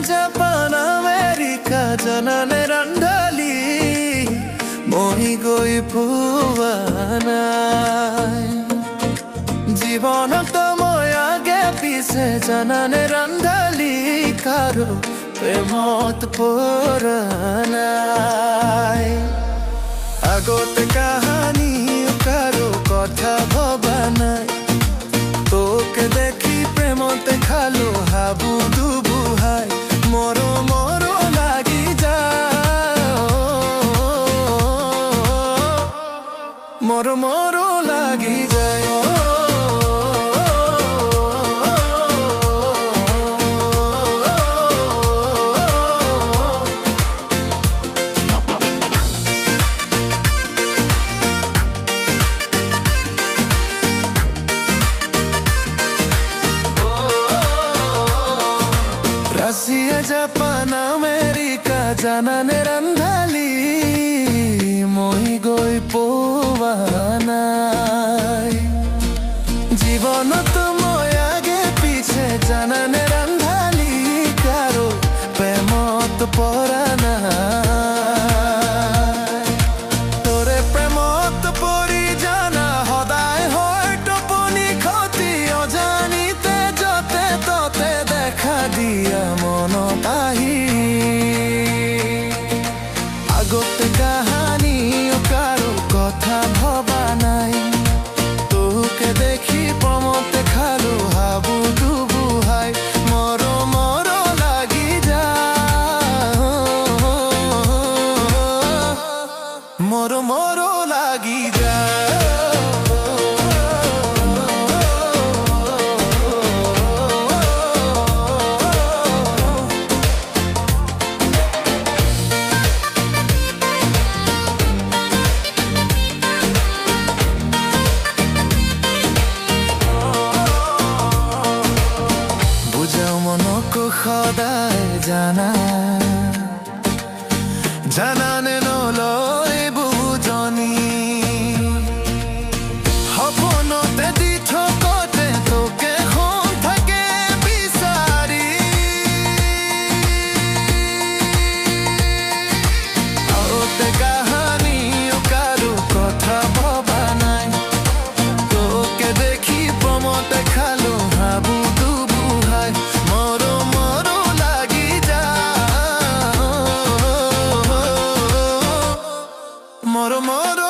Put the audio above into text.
Japan America জানানে ৰান্ধালি মই গৈ পোৱা নাই জীৱনত মই আগে পিছে জানানে ৰান্ধালি কাৰো প্ৰেমত পৰা নাই আগতে কাহানি কাৰো কথা ভবা নাই তোকে দেখি প্ৰেমতে খালো হাবু ডুবু হাই মৰো মৰো লাগি যায় মৰো মৰো লাগি যায় ৰাশিয়া জাপান আমেৰিকা জানানে ৰান্ধালি মই গৈ পোৱা নাই জীৱনত মই আগে পিছে জানানে ৰান্ধালি কাৰো প্ৰেমত পৰা নাই তোৰে প্ৰেমত পৰি জানা সদায় হয় টোপনি ক্ষতি অজানিতে যতে ততে দেখা দিয়া মনত আহি আগতে কাহানি কাৰো কথা ভবা নাই তোকে দেখি প্ৰেমতে খালো হাবু ডুবু হাই মৰো মৰো লাগি যায় মৰো মৰো লাগি যায় সদায় জানানে নলয় বুজনি সপোনতে দি থকতে তোকে খন থাকে বিচাৰি আগতে কাহানি কাৰো কথা ভবা নাই তোকে দেখি প্ৰেমতে খালো হাবু ডুবু হাই মৰো মৰো লাগি যায় মৰো মৰো